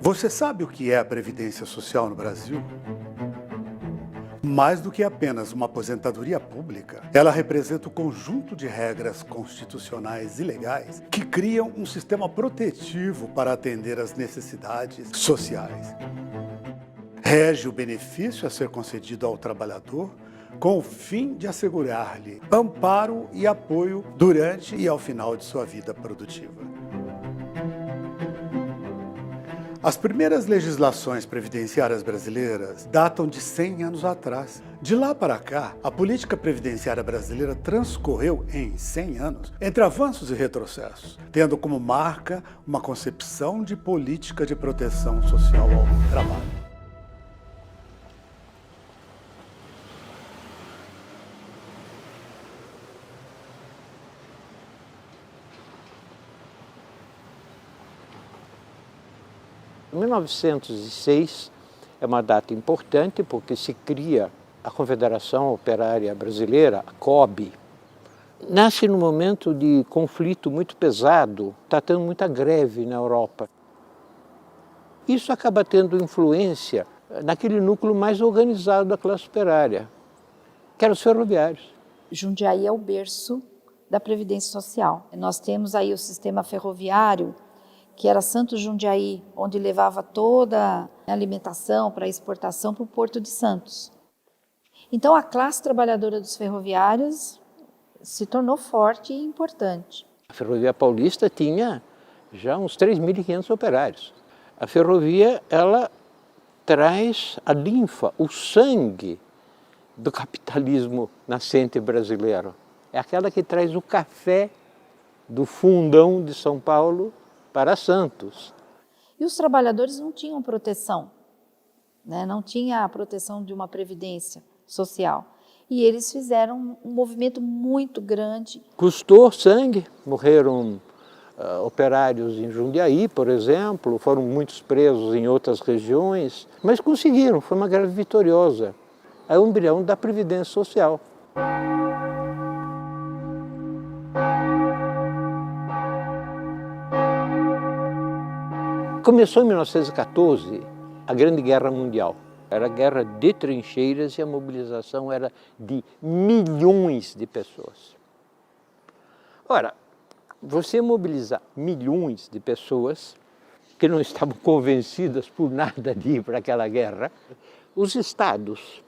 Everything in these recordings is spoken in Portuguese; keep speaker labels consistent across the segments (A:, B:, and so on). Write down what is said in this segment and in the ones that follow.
A: Você sabe o que é a Previdência Social no Brasil? Mais do que apenas uma aposentadoria pública, ela representa o conjunto de regras constitucionais e legais que criam um sistema protetivo para atender às necessidades sociais. Rege o benefício a ser concedido ao trabalhador com o fim de assegurar-lhe amparo e apoio durante e ao final de sua vida produtiva. As primeiras legislações previdenciárias brasileiras datam de 100 anos atrás. De lá para cá, a política previdenciária brasileira transcorreu em 100 anos entre avanços e retrocessos, tendo como marca uma concepção de política de proteção social ao trabalho.
B: Em 1906 é uma data importante porque se cria a Confederação Operária Brasileira, a COB. Nasce num momento de conflito muito pesado, está tendo muita greve na Europa. Isso acaba tendo influência naquele núcleo mais organizado da classe operária, que eram os ferroviários.
C: Jundiaí é o berço da Previdência Social. Nós temos aí o sistema ferroviário, que era Santos Jundiaí, onde levava toda a alimentação para exportação para o Porto de Santos. Então a classe trabalhadora dos ferroviários se tornou forte e importante.
B: A Ferrovia Paulista tinha já uns 3.500 operários. A ferrovia, ela traz a linfa, o sangue do capitalismo nascente brasileiro. É aquela que traz o café do fundão de São Paulo para Santos.
C: E os trabalhadores não tinham proteção, né? Não tinha a proteção de uma previdência social. E eles fizeram um movimento muito grande.
B: Custou sangue, morreram operários em Jundiaí, por exemplo, foram muitos presos em outras regiões, mas conseguiram, foi uma greve vitoriosa. É o embrião da Previdência Social. Começou em 1914 a Grande Guerra Mundial. Era a guerra de trincheiras e a mobilização era de milhões de pessoas. Ora, você mobilizar milhões de pessoas que não estavam convencidas por nada de ir para aquela guerra, os estados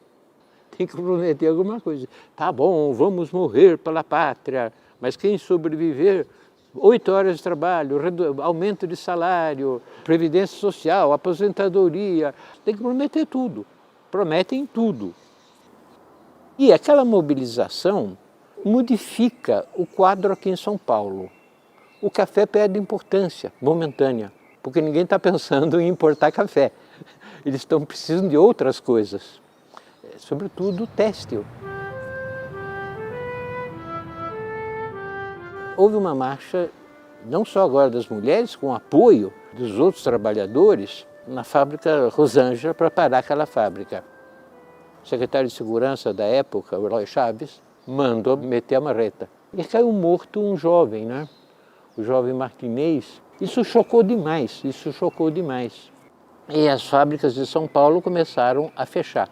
B: têm que prometer alguma coisa. Tá bom, vamos morrer pela pátria, mas quem sobreviver, 8 horas de trabalho, aumento de salário, previdência social, aposentadoria, tem que prometer tudo, prometem tudo. E aquela mobilização modifica o quadro aqui em São Paulo. O café perde importância momentânea, porque ninguém está pensando em importar café. Eles estão precisando de outras coisas, sobretudo têxtil. Houve uma marcha, não só agora das mulheres, com apoio dos outros trabalhadores, na fábrica Rosângela, para parar aquela fábrica. O secretário de Segurança da época, o Eloy Chaves, mandou meter a marreta. E caiu morto um jovem, né? O jovem Martinez. Isso chocou demais, isso chocou demais. E as fábricas de São Paulo começaram a fechar.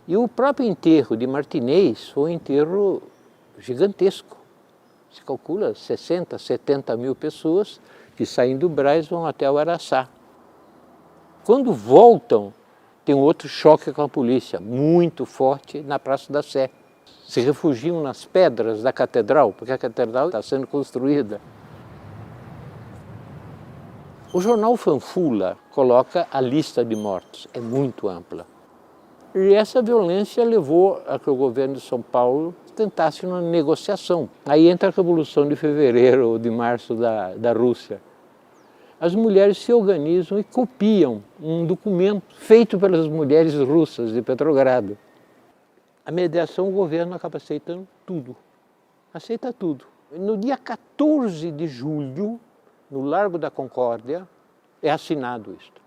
B: E o próprio enterro de Martinez foi um enterro gigantesco. Se calcula 60, 70 mil pessoas que saem do Brás vão até o Araçá. Quando voltam, tem um outro choque com a polícia, muito forte, na Praça da Sé. Se refugiam nas pedras da catedral, porque a catedral está sendo construída. O jornal Fanfula coloca a lista de mortos, é muito ampla. E essa violência levou a que o governo de São Paulo tentasse uma negociação. Aí entra a Revolução de Fevereiro ou de Março da Rússia. As mulheres se organizam e copiam um documento feito pelas mulheres russas de Petrogrado. A mediação, o governo acaba aceitando tudo. Aceita tudo. No dia 14 de julho, no Largo da Concórdia, é assinado isto.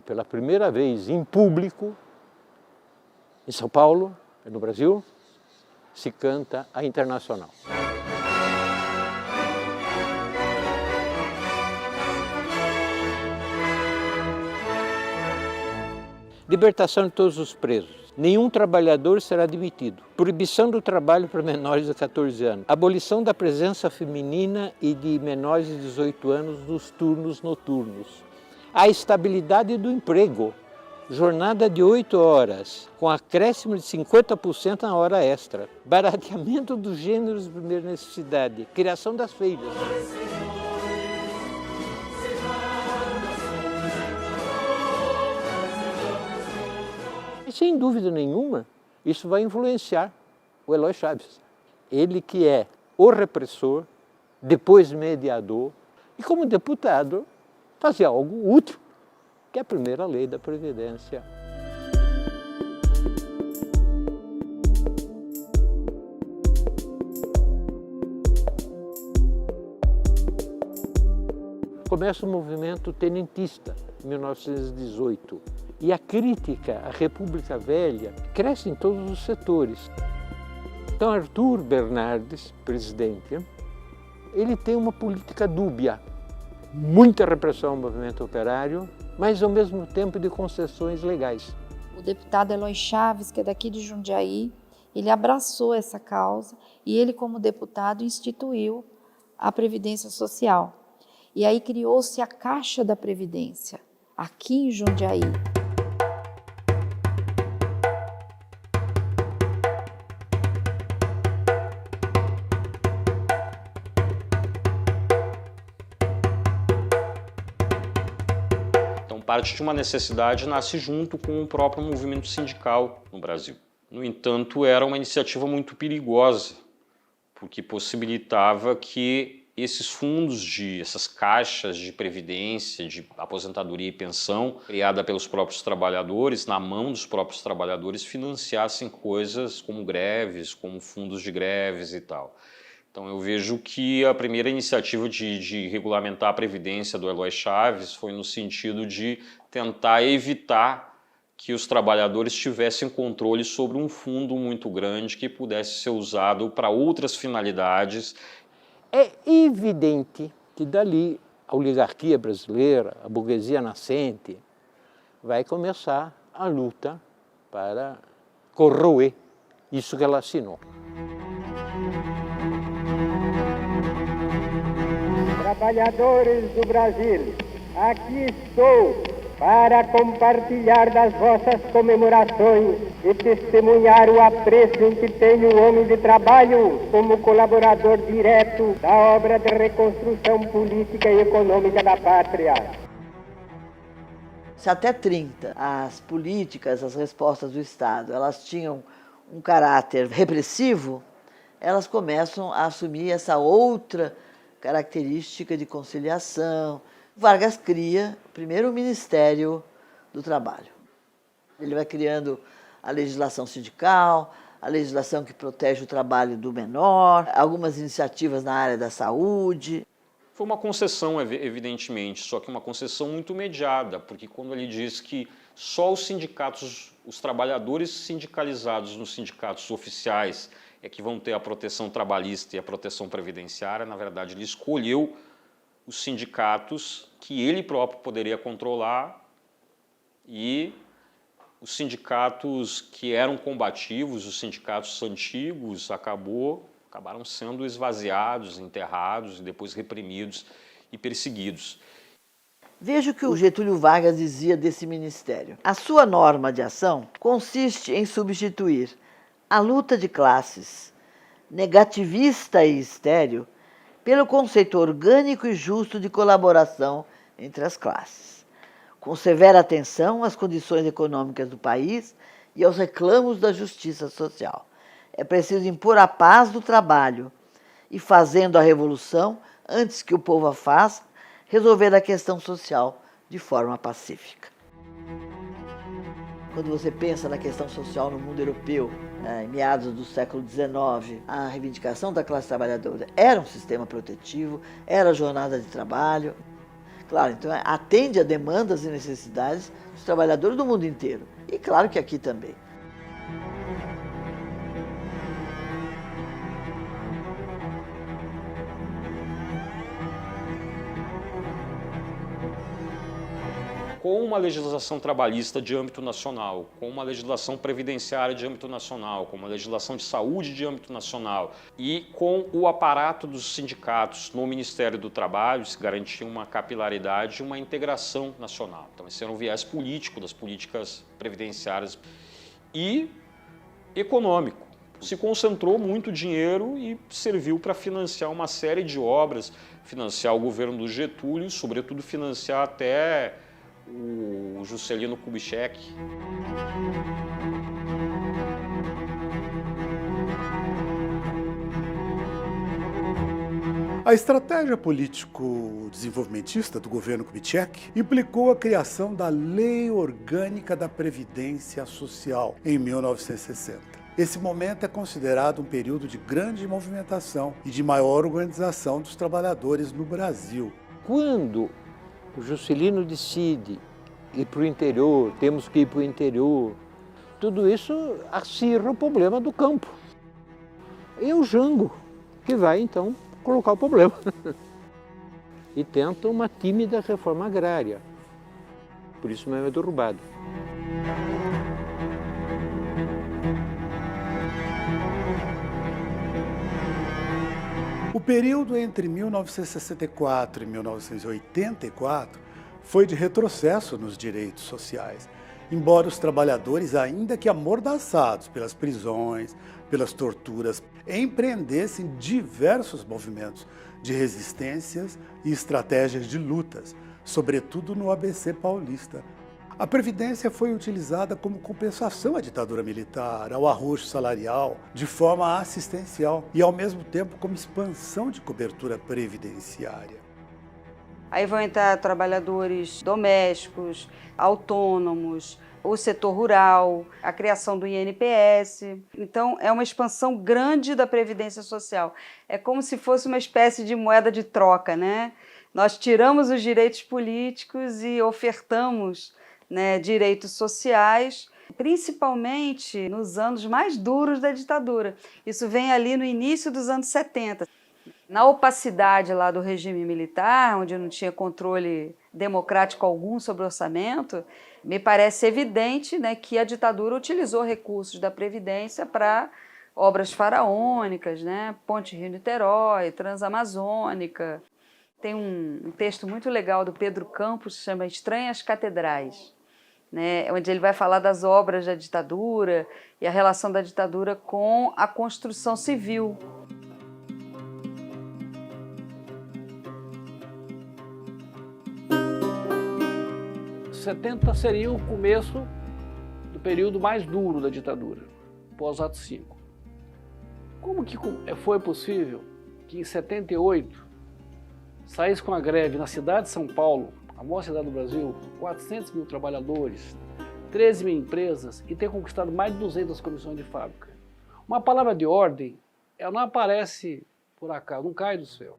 B: Pela primeira vez em público, em São Paulo, No Brasil, se canta a Internacional. Libertação de todos os presos. Nenhum trabalhador será demitido. Proibição do trabalho para menores de 14 anos. Abolição da presença feminina e de menores de 18 anos nos turnos noturnos. A estabilidade do emprego. Jornada de 8 horas, com acréscimo de 50% na hora extra. Barateamento dos gêneros de primeira necessidade. Criação das feiras. E, sem dúvida nenhuma, isso vai influenciar o Eloy Chaves. Ele que é o repressor, depois mediador, e como deputado fazia algo útil, que é a primeira lei da Previdência. Começa o movimento tenentista, em 1918. E a crítica à República Velha cresce em todos os setores. Então, Arthur Bernardes, presidente, ele tem uma política dúbia. Muita repressão ao movimento operário, mas ao mesmo tempo de concessões legais.
C: O deputado Eloy Chaves, que é daqui de Jundiaí, ele abraçou essa causa e ele, como deputado, instituiu a Previdência Social. E aí criou-se a Caixa da Previdência, aqui em Jundiaí.
D: Parte de uma necessidade nasce junto com o próprio movimento sindical no Brasil. No entanto, era uma iniciativa muito perigosa, porque possibilitava que esses fundos, essas caixas de previdência, de aposentadoria e pensão, criada pelos próprios trabalhadores, na mão dos próprios trabalhadores, financiassem coisas como greves, como fundos de greves e tal. Então eu vejo que a primeira iniciativa de regulamentar a Previdência do Eloy Chaves foi no sentido de tentar evitar que os trabalhadores tivessem controle sobre um fundo muito grande que pudesse ser usado para outras finalidades.
B: É evidente que dali a oligarquia brasileira, a burguesia nascente, vai começar a luta para corroer isso que ela assinou.
E: Trabalhadores do Brasil, aqui estou para compartilhar das vossas comemorações e testemunhar o apreço em que tenho o homem de trabalho como colaborador direto da obra de reconstrução política e econômica da pátria.
F: Se até 30 as políticas, as respostas do Estado, elas tinham um caráter repressivo, elas começam a assumir essa outra característica de conciliação. Vargas cria primeiro o Ministério do Trabalho. Ele vai criando a legislação sindical, a legislação que protege o trabalho do menor, algumas iniciativas na área da saúde.
D: Foi uma concessão, evidentemente, só que uma concessão muito mediada, porque quando ele diz que só os sindicatos, os trabalhadores sindicalizados nos sindicatos oficiais é que vão ter a proteção trabalhista e a proteção previdenciária, na verdade ele escolheu os sindicatos que ele próprio poderia controlar e os sindicatos que eram combativos, os sindicatos antigos, acabaram sendo esvaziados, enterrados e depois reprimidos e perseguidos.
F: Veja o que o Getúlio Vargas dizia desse ministério. A sua norma de ação consiste em substituir a luta de classes, negativista e estéril, pelo conceito orgânico e justo de colaboração entre as classes, com severa atenção às condições econômicas do país e aos reclamos da justiça social. É preciso impor a paz do trabalho e, fazendo a revolução, antes que o povo a faça, resolver a questão social de forma pacífica. Quando você pensa na questão social no mundo europeu, em meados do século XIX, a reivindicação da classe trabalhadora era um sistema protetivo, era a jornada de trabalho. Claro, então atende a demandas e necessidades dos trabalhadores do mundo inteiro. E claro que aqui também.
D: com uma legislação trabalhista de âmbito nacional, com uma legislação previdenciária de âmbito nacional, com uma legislação de saúde de âmbito nacional e com o aparato dos sindicatos no Ministério do Trabalho, se garantia uma capilaridade e uma integração nacional. Então esse era um viés político das políticas previdenciárias e econômico. Se concentrou muito dinheiro e serviu para financiar uma série de obras, financiar o governo do Getúlio, sobretudo financiar até o Juscelino Kubitschek.
A: A estratégia político-desenvolvimentista do governo Kubitschek implicou a criação da Lei Orgânica da Previdência Social em 1960. Esse momento é considerado um período de grande movimentação e de maior organização dos trabalhadores no Brasil.
B: Quando o Juscelino decide ir para o interior, temos que ir para o interior, tudo isso acirra o problema do campo. E é o Jango que vai, então, colocar o problema. E tenta uma tímida reforma agrária. Por isso mesmo é derrubado.
A: O período entre 1964 e 1984 foi de retrocesso nos direitos sociais, embora os trabalhadores, ainda que amordaçados pelas prisões, pelas torturas, empreendessem diversos movimentos de resistências e estratégias de lutas, sobretudo no ABC paulista. A Previdência foi utilizada como compensação à ditadura militar, ao arroxo salarial, de forma assistencial e, ao mesmo tempo, como expansão de cobertura previdenciária.
G: Aí vão entrar trabalhadores domésticos, autônomos, o setor rural, a criação do INPS. Então, é uma expansão grande da Previdência Social. É como se fosse uma espécie de moeda de troca, né? Nós tiramos os direitos políticos e ofertamos, né, direitos sociais, principalmente nos anos mais duros da ditadura. Isso vem ali no início dos anos 70. Na opacidade lá do regime militar, onde não tinha controle democrático algum sobre o orçamento, me parece evidente, né, que a ditadura utilizou recursos da Previdência para obras faraônicas, né, Ponte Rio-Niterói, Transamazônica. Tem um texto muito legal do Pedro Campos, que se chama Estranhas Catedrais, né, onde ele vai falar das obras da ditadura e a relação da ditadura com a construção civil.
H: Os 70 seria o começo do período mais duro da ditadura, pós-ato 5. Como que foi possível que em 78 saísse com a greve na cidade de São Paulo, a maior cidade do Brasil, 400 mil trabalhadores, 13 mil empresas e ter conquistado mais de 200 comissões de fábrica? Uma palavra de ordem, ela não aparece por acaso, não cai do céu.